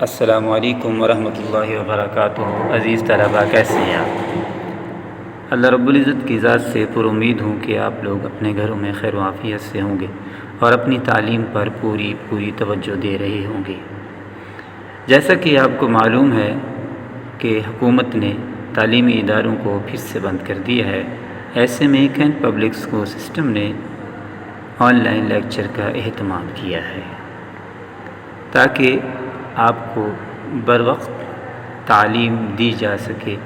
السلام علیکم ورحمۃ اللہ وبرکاتہ۔ عزیز طلباء، کیسے ہیں آپ؟ اللہ رب العزت کی ذات سے پر امید ہوں کہ آپ لوگ اپنے گھروں میں خیر و عافیت سے ہوں گے اور اپنی تعلیم پر پوری توجہ دے رہے ہوں گے۔ جیسا کہ آپ کو معلوم ہے کہ حکومت نے تعلیمی اداروں کو پھر سے بند کر دیا ہے، ایسے میں کینٹ پبلک اسکول سسٹم نے آن لائن لیکچر کا اہتمام کیا ہے تاکہ آپ کو بروقت تعلیم دی جا سکے،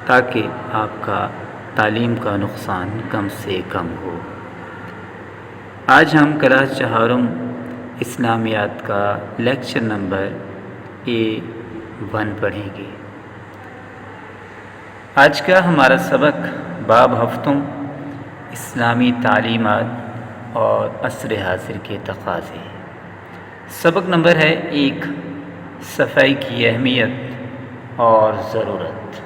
تاکہ آپ کا تعلیم کا نقصان کم سے کم ہو۔ آج ہم کلاس چہارم اسلامیات کا لیکچر نمبر A1 پڑھیں گے۔ آج کا ہمارا سبق باب ہفتوں، اسلامی تعلیمات اور عصر حاضر کے تقاضے۔ سبق نمبر ہے 1، صفائی کی اہمیت اور ضرورت۔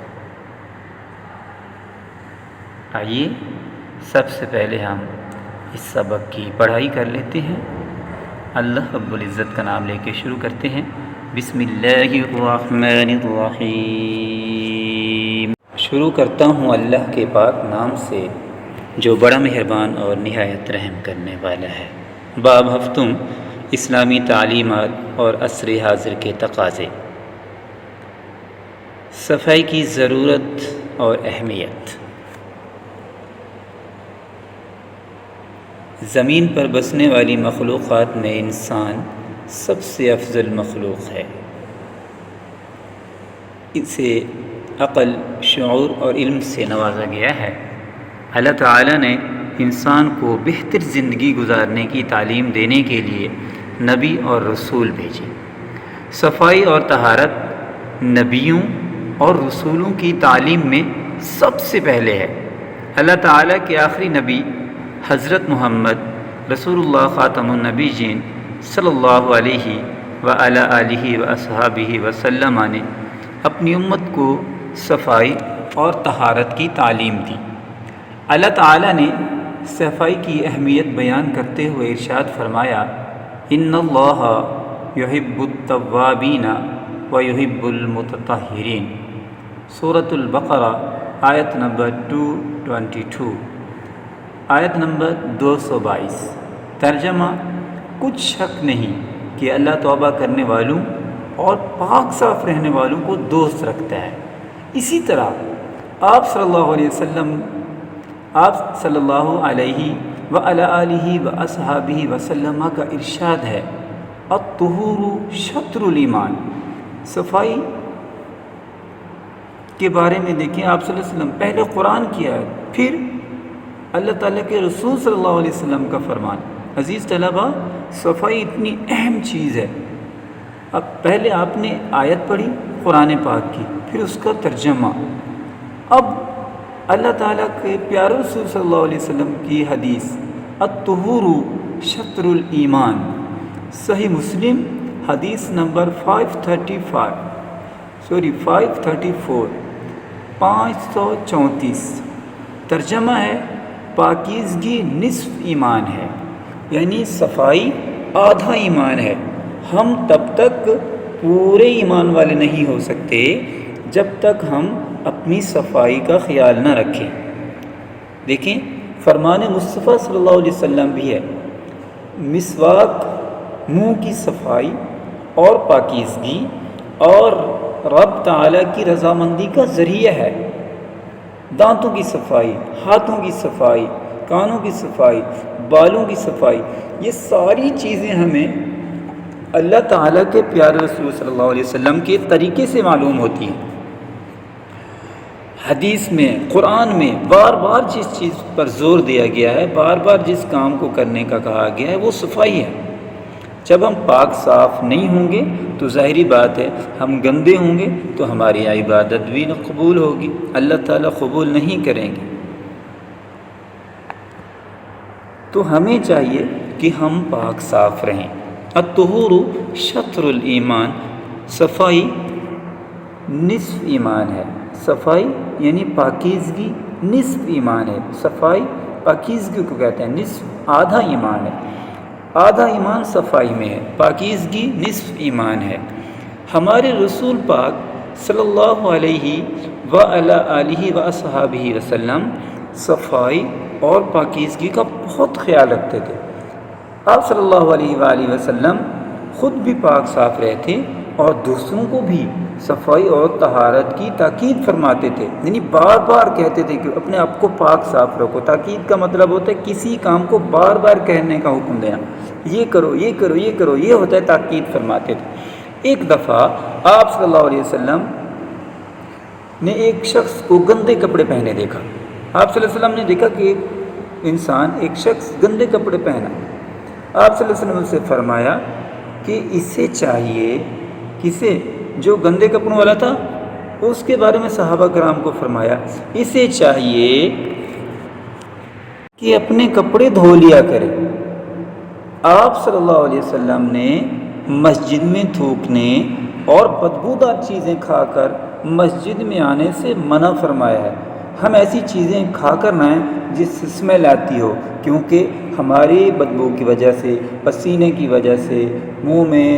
آئیے سب سے پہلے ہم اس سبق کی پڑھائی کر لیتے ہیں۔ اللہ رب العزت کا نام لے کے شروع کرتے ہیں۔ بسم اللہ الرحمن الرحیم۔ شروع کرتا ہوں اللہ کے پاک نام سے جو بڑا مہربان اور نہایت رحم کرنے والا ہے۔ باب ہفتوں، اسلامی تعلیمات اور عصر حاضر کے تقاضے۔ صفائی کی ضرورت اور اہمیت۔ زمین پر بسنے والی مخلوقات میں انسان سب سے افضل مخلوق ہے۔ اسے عقل، شعور اور علم سے نوازا گیا ہے۔ اللہ تعالیٰ نے انسان کو بہتر زندگی گزارنے کی تعلیم دینے کے لیے نبی اور رسول بھیجے۔ صفائی اور طہارت نبیوں اور رسولوں کی تعلیم میں سب سے پہلے ہے۔ اللہ تعالیٰ کے آخری نبی حضرت محمد رسول اللہ خاتم النبیین صلی اللہ علیہ وعلی آلہ واصحابہ وسلم نے اپنی امت کو صفائی اور طہارت کی تعلیم دی۔ اللہ تعالیٰ نے صفائی کی اہمیت بیان کرتے ہوئے ارشاد فرمایا، ان اللہ یحب التوابین ویحب المتطہرین۔ سورۃ البقرہ آیت نمبر 222، آیت نمبر 222۔ ترجمہ: کچھ شک نہیں کہ اللہ توبہ کرنے والوں اور پاک صاف رہنے والوں کو دوست رکھتا ہے۔ اسی طرح آپ صلی اللہ علیہ وعلی آلہ واصحابہ وسلم کا ارشاد ہے، الطہور شطر الایمان۔ صفائی کے بارے میں دیکھیں، آپ صلی اللہ علیہ وسلم پہلے قرآن کی آیت، پھر اللہ تعالیٰ کے رسول صلی اللہ علیہ وسلم کا فرمان۔ عزیز طلباء، صفائی اتنی اہم چیز ہے۔ اب پہلے آپ نے آیت پڑھی قرآن پاک کی، پھر اس کا ترجمہ، اب اللہ تعالیٰ کے پیارے رسول صلی اللہ علیہ وسلم کی حدیث، الطہور شطر الایمان۔ صحیح مسلم حدیث نمبر 534۔ ترجمہ ہے، پاکیزگی نصف ایمان ہے، یعنی صفائی آدھا ایمان ہے۔ ہم تب تک پورے ایمان والے نہیں ہو سکتے جب تک ہم اپنی صفائی کا خیال نہ رکھیں۔ دیکھیں، فرمان مصطفیٰ صلی اللہ علیہ وسلم بھی ہے، مسواک منہ کی صفائی اور پاکیزگی اور رب تعالیٰ کی رضامندی کا ذریعہ ہے۔ دانتوں کی صفائی، ہاتھوں کی صفائی، کانوں کی صفائی، بالوں کی صفائی، یہ ساری چیزیں ہمیں اللہ تعالیٰ کے پیارے رسول صلی اللہ علیہ وسلم کے طریقے سے معلوم ہوتی ہیں۔ حدیث میں، قرآن میں بار بار جس چیز پر زور دیا گیا ہے، بار بار جس کام کو کرنے کا کہا گیا ہے، وہ صفائی ہے۔ جب ہم پاک صاف نہیں ہوں گے تو ظاہری بات ہے ہم گندے ہوں گے تو ہماری عبادت بھی نہ قبول ہوگی، اللہ تعالیٰ قبول نہیں کریں گے۔ تو ہمیں چاہیے کہ ہم پاک صاف رہیں۔ الطہور شطر الایمان، صفائی نصف ایمان ہے۔ صفائی یعنی پاکیزگی نصف ایمان ہے۔ صفائی پاکیزگی کو کہتے ہیں، نصف آدھا ایمان ہے۔ آدھا ایمان صفائی میں ہے، پاکیزگی نصف ایمان ہے۔ ہمارے رسول پاک صلی اللہ علیہ وآلہ وصحبہ وسلم صفائی اور پاکیزگی کا بہت خیال رکھتے تھے۔ آپ صلی اللہ علیہ وآلہ وسلم خود بھی پاک صاف رہتے اور دوسروں کو بھی صفائی اور طہارت کی تاکید فرماتے تھے، یعنی بار بار کہتے تھے کہ اپنے آپ کو پاک صاف رکھو۔ تاکید کا مطلب ہوتا ہے کسی کام کو بار بار کہنے کا حکم دینا، یہ کرو یہ کرو یہ کرو، یہ ہوتا ہے تاکید فرماتے تھے۔ ایک دفعہ آپ صلی اللہ علیہ وسلم نے ایک شخص کو گندے کپڑے پہنے دیکھا۔ آپ صلی اللہ علیہ وسلم نے دیکھا کہ ایک شخص گندے کپڑے پہنا۔ آپ صلی اللہ علیہ وسلم سے فرمایا کہ اسے چاہیے، کسے؟ جو گندے کپڑوں والا تھا اس کے بارے میں صحابہ کرام کو فرمایا، اسے چاہیے کہ اپنے کپڑے دھو لیا کرے۔ آپ صلی اللہ علیہ وسلم نے مسجد میں تھوکنے اور بدبودار چیزیں کھا کر مسجد میں آنے سے منع فرمایا ہے۔ ہم ایسی چیزیں کھا کر نہ آئیں جس سے اسمیل آتی ہو، کیونکہ ہماری بدبو کی وجہ سے، پسینے کی وجہ سے، منہ میں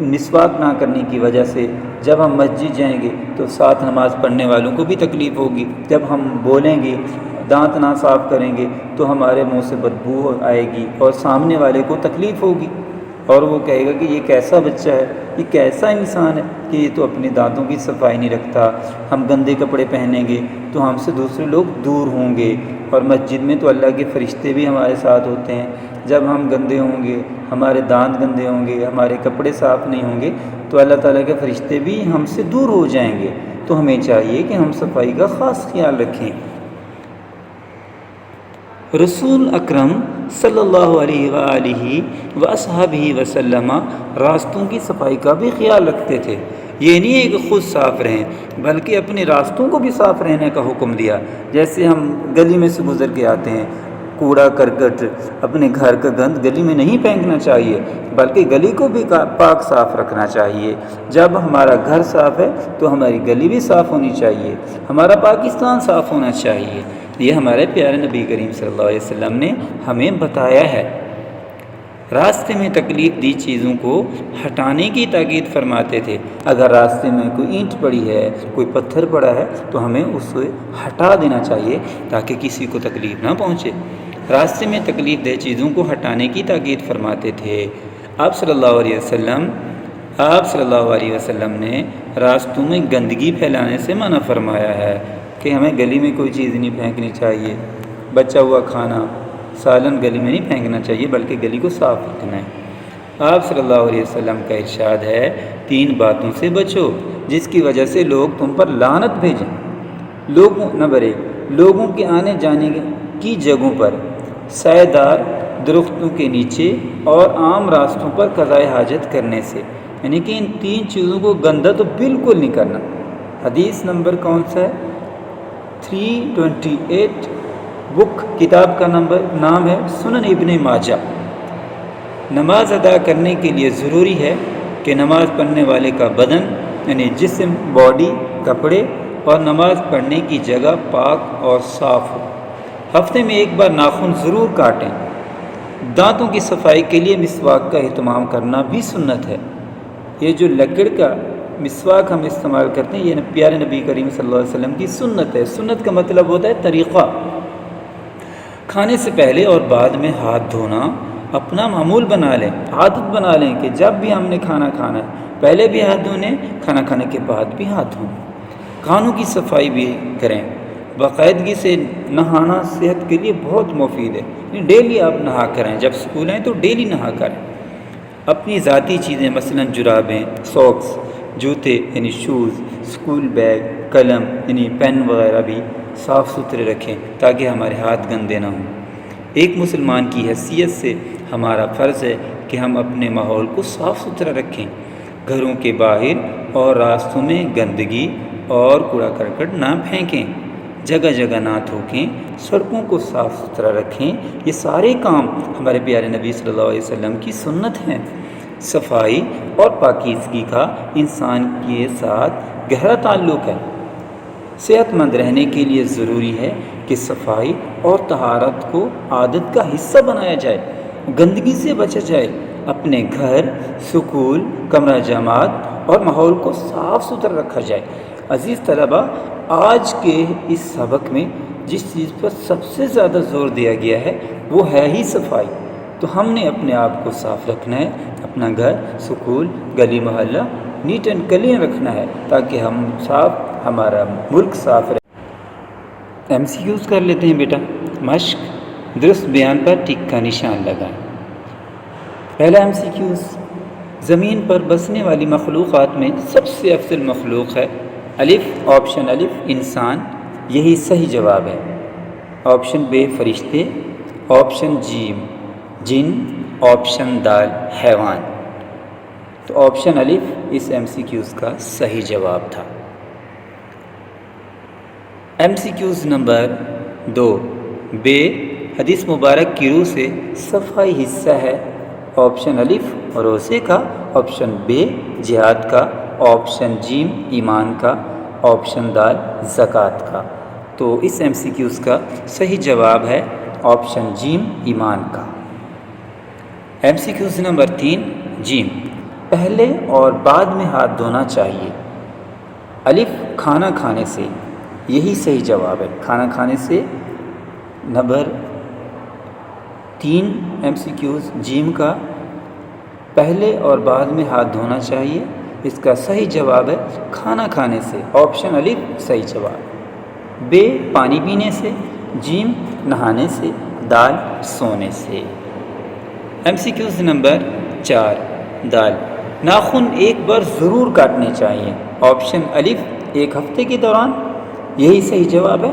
مسواک نہ کرنے کی وجہ سے جب ہم مسجد جائیں گے تو ساتھ نماز پڑھنے والوں کو بھی تکلیف ہوگی۔ جب ہم بولیں گے، دانت نہ صاف کریں گے تو ہمارے منہ سے بدبو آئے گی اور سامنے والے کو تکلیف ہوگی، اور وہ کہے گا کہ یہ کیسا بچہ ہے، یہ کیسا انسان ہے کہ یہ تو اپنے دانتوں کی صفائی نہیں رکھتا۔ ہم گندے کپڑے پہنیں گے تو ہم سے دوسرے لوگ دور ہوں گے، اور مسجد میں تو اللہ کے فرشتے بھی ہمارے ساتھ ہوتے ہیں۔ جب ہم گندے ہوں گے، ہمارے دانت گندے ہوں گے، ہمارے کپڑے صاف نہیں ہوں گے تو اللہ تعالیٰ کے فرشتے بھی ہم سے دور ہو جائیں گے۔ تو ہمیں چاہیے کہ ہم صفائی کا خاص خیال رکھیں۔ رسول اکرم صلی اللہ علیہ وآلہ وصحبہ وسلم راستوں کی صفائی کا بھی خیال رکھتے تھے۔ یہ نہیں ہے کہ خود صاف رہیں، بلکہ اپنے راستوں کو بھی صاف رہنے کا حکم دیا۔ جیسے ہم گلی میں سے گزر کے آتے ہیں، کوڑا کرکٹ، اپنے گھر کا گند گلی میں نہیں پھینکنا چاہیے، بلکہ گلی کو بھی پاک صاف رکھنا چاہیے۔ جب ہمارا گھر صاف ہے تو ہماری گلی بھی صاف ہونی چاہیے، ہمارا پاکستان صاف ہونا چاہیے۔ یہ ہمارے پیارے نبی کریم صلی اللہ علیہ وسلم نے ہمیں بتایا ہے۔ راستے میں تکلیف دی چیزوں کو ہٹانے کی تاکید فرماتے تھے۔ اگر راستے میں کوئی اینٹ پڑی ہے، کوئی پتھر پڑا ہے تو ہمیں اسے ہٹا دینا چاہیے تاکہ کسی کو تکلیف نہ پہنچے۔ راستے میں تکلیف دہ چیزوں کو ہٹانے کی تاکید فرماتے تھے۔ آپ صلی اللہ علیہ وسلم نے راستوں میں گندگی پھیلانے سے منع فرمایا ہے کہ ہمیں گلی میں کوئی چیز نہیں پھینکنی چاہیے، بچا ہوا کھانا، سالن گلی میں نہیں پھینکنا چاہیے، بلکہ گلی کو صاف رکھنا ہے۔ آپ صلی اللہ علیہ وسلم کا ارشاد ہے، 3 باتوں سے بچو جس کی وجہ سے لوگ تم پر لعنت بھیجیں۔ نمبر 1، لوگوں کے آنے جانے کی جگہوں پر، سایہ دار درختوں کے نیچے اور عام راستوں پر قضائے حاجت کرنے سے، یعنی کہ ان 3 چیزوں کو گندہ تو بالکل نہیں کرنا۔ حدیث نمبر کون سا ہے؟ 328 بک، کتاب کا نام ہے سنن ابن ماجہ۔ نماز ادا کرنے کے لیے ضروری ہے کہ نماز پڑھنے والے کا بدن یعنی جسم، باڈی، کپڑے اور نماز پڑھنے کی جگہ پاک اور صاف ہو۔ ہفتے میں 1 بار ناخن ضرور کاٹیں۔ دانتوں کی صفائی کے لیے مسواک کا اہتمام کرنا بھی سنت ہے۔ یہ جو لکڑ کا مسواک ہم استعمال کرتے ہیں، یہ پیارے نبی کریم صلی اللہ علیہ وسلم کی سنت ہے۔ سنت کا مطلب ہوتا ہے طریقہ۔ کھانے سے پہلے اور بعد میں ہاتھ دھونا اپنا معمول بنا لیں، عادت بنا لیں کہ جب بھی ہم نے کھانا کھانا ہے پہلے بھی ہاتھ دھونے، کھانا کھانے کے بعد بھی ہاتھ دھونے۔ کانوں کی صفائی بھی کریں۔ باقاعدگی سے نہانا صحت کے لیے بہت مفید ہے۔ ڈیلی آپ نہا کریں، جب سکول آئیں تو ڈیلی نہا کریں۔ اپنی ذاتی چیزیں مثلا جرابیں، ساکس، جوتے یعنی شوز، سکول بیگ، قلم یعنی پین وغیرہ بھی صاف ستھرے رکھیں تاکہ ہمارے ہاتھ گندے نہ ہوں۔ ایک مسلمان کی حیثیت سے ہمارا فرض ہے کہ ہم اپنے ماحول کو صاف ستھرا رکھیں۔ گھروں کے باہر اور راستوں میں گندگی اور کوڑا کرکٹ نہ پھینکیں، جگہ جگہ نہ تھوکیں، سڑکوں کو صاف ستھرا رکھیں۔ یہ سارے کام ہمارے پیارے نبی صلی اللہ علیہ وسلم کی سنت ہیں۔ صفائی اور پاکیزگی کا انسان کے ساتھ گہرا تعلق ہے۔ صحت مند رہنے کے لیے ضروری ہے کہ صفائی اور طہارت کو عادت کا حصہ بنایا جائے، گندگی سے بچا جائے اپنے گھر، سکول، کمرہ جماعت اور ماحول کو صاف ستھرا رکھا جائے۔ عزیز طلباء، آج کے اس سبق میں جس چیز پر سب سے زیادہ زور دیا گیا ہے وہ ہے ہی صفائی۔ تو ہم نے اپنے آپ کو صاف رکھنا ہے، اپنا گھر، سکول، گلی محلہ نیٹ اینڈ کلین رکھنا ہے تاکہ ہم صاف، ہمارا ملک صاف رہے۔ ایم سی کیوز کر لیتے ہیں بیٹا۔ مشق، درست بیان پر ٹک کا نشان لگائیں۔ پہلا ایم سی کیوز، زمین پر بسنے والی مخلوقات میں سب سے افضل مخلوق ہے الف، آپشن الف انسان، یہی صحیح جواب ہے۔ آپشن بے فرشتے، آپشن جیم جن، آپشن دال حیوان۔ تو آپشن الف اس ایم سی کیوز کا صحیح جواب تھا۔ ایم سی کیوز نمبر 2، بے حدیث مبارک کی روح سے صفائی حصہ ہے۔ آپشن الف روزے کا، آپشن بے جہاد کا، آپشن جیم ایمان کا، آپشن دال زکوٰۃ کا۔ تو اس ایم سی کیوز کا صحیح جواب ہے آپشن جیم ایمان کا۔ ایم سی کیوز نمبر 3، جیم، پہلے اور بعد میں ہاتھ دھونا چاہیے۔ الف کھانا کھانے سے، یہی صحیح جواب ہے، کھانا کھانے سے۔ نمبر 3 ایم سی کیوز جیم کا، پہلے اور بعد میں ہاتھ دھونا چاہیے، اس کا صحیح جواب ہے کھانا کھانے سے، آپشن الف صحیح جواب۔ بے پانی پینے سے، جیم نہانے سے، دال سونے سے۔ ایم سی کیوز نمبر 4، دال، ناخن ایک بار ضرور کاٹنے چاہیے۔ آپشن الف 1 ہفتے کے دوران، یہی صحیح جواب ہے۔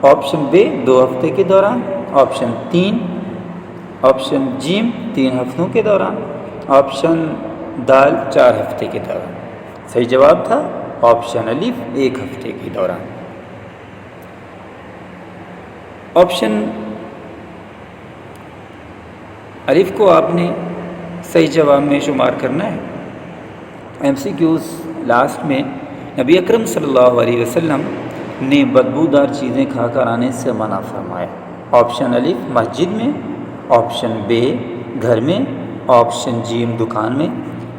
آپشن بے 2 ہفتے کے دوران، آپشن 3، آپشن جیم 3 ہفتوں کے دوران، آپشن دال 4 ہفتے کے دوران۔ صحیح جواب تھا آپشن الف 1 ہفتے کے دوران۔ آپشن الف کو آپ نے صحیح جواب میں شمار کرنا ہے۔ ایم سی کیوز لاسٹ میں، نبی اکرم صلی اللہ علیہ وسلم نے بدبودار چیزیں کھا کر آنے سے منع فرمایا۔ آپشن الف مسجد میں، آپشن بے گھر میں، آپشن جیم دکان میں،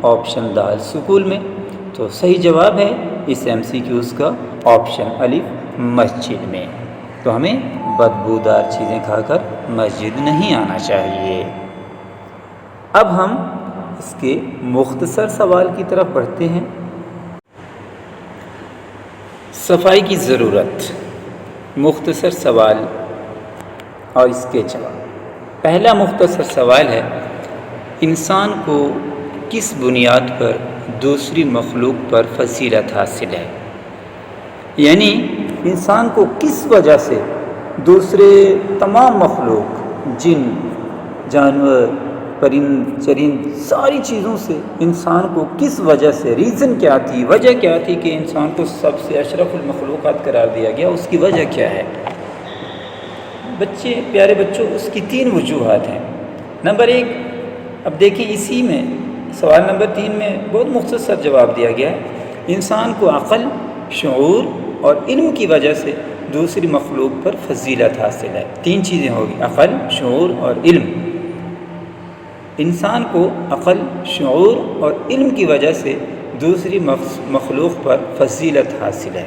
آپشن دال سکول میں۔ تو صحیح جواب ہے اس ایم سی کیوز کا آپشن الف مسجد میں۔ تو ہمیں بدبودار چیزیں کھا کر مسجد نہیں آنا چاہیے۔ اب ہم اس کے مختصر سوال کی طرف بڑھتے ہیں۔ صفائی کی ضرورت، مختصر سوال اور اس کے جواب۔ پہلا مختصر سوال ہے، انسان کو کس بنیاد پر دوسری مخلوق پر فضیلت حاصل ہے؟ یعنی انسان کو کس وجہ سے دوسرے تمام مخلوق، جن، جانور، پرند چرند، ساری چیزوں سے انسان کو کس وجہ سے، ریزن کیا تھی، وجہ کیا تھی کہ انسان کو سب سے اشرف المخلوقات قرار دیا گیا، اس کی وجہ کیا ہے؟ بچے، پیارے بچوں، اس کی 3 وجوہات ہیں۔ نمبر 1، اب دیکھیں اسی میں سوال نمبر 3 میں بہت مختصر جواب دیا گیا ہے، انسان کو عقل، شعور اور علم کی وجہ سے دوسری مخلوق پر فضیلت حاصل ہے۔ 3 چیزیں ہوگی، عقل، شعور اور علم۔ انسان کو عقل، شعور اور علم کی وجہ سے دوسری مخلوق پر فضیلت حاصل ہے۔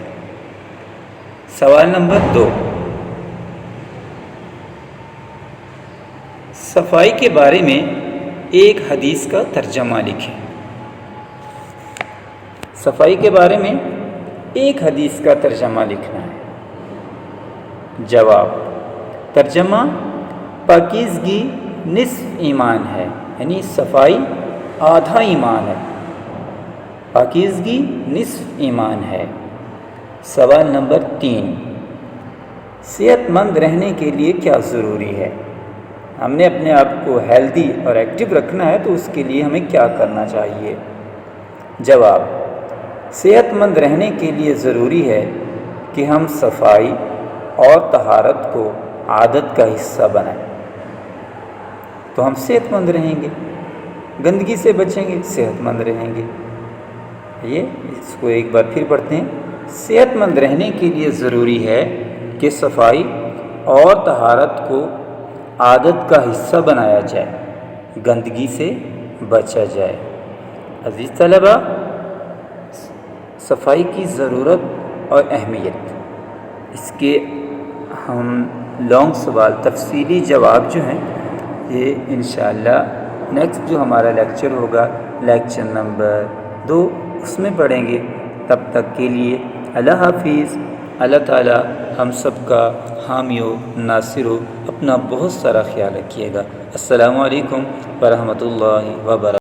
سوال نمبر 2، صفائی کے بارے میں ایک حدیث کا ترجمہ لکھیں۔ صفائی کے بارے میں ایک حدیث کا ترجمہ لکھنا ہے۔ جواب، ترجمہ، پاکیزگی نصف ایمان ہے، یعنی صفائی آدھا ایمان ہے، پاکیزگی نصف ایمان ہے۔ سوال نمبر 3، صحت مند رہنے کے لیے کیا ضروری ہے؟ ہم نے اپنے آپ کو ہیلدی اور ایکٹیو رکھنا ہے تو اس کے لیے ہمیں کیا کرنا چاہیے؟ جواب، صحت مند رہنے کے لیے ضروری ہے کہ ہم صفائی اور طہارت کو عادت کا حصہ بنائیں، تو ہم صحت مند رہیں گے، گندگی سے بچیں گے، صحت مند رہیں گے۔ یہ اس کو ایک بار پھر پڑھتے ہیں۔ صحت مند رہنے کے لیے ضروری ہے کہ صفائی اور طہارت کو عادت کا حصہ بنایا جائے، گندگی سے بچا جائے۔ عزیز طلبہ، صفائی کی ضرورت اور اہمیت، اس کے ہم لانگ سوال تفصیلی جواب جو ہیں یہ انشاءاللہ نیکسٹ جو ہمارا لیکچر ہوگا، لیکچر نمبر 2، اس میں پڑھیں گے۔ تب تک کے لیے اللہ حافظ۔ اللہ تعالی ہم سب کا حامی و ناصر ہو۔ اپنا بہت سارا خیال رکھیے گا۔ السلام علیکم ورحمۃ اللہ وبرکاتہ۔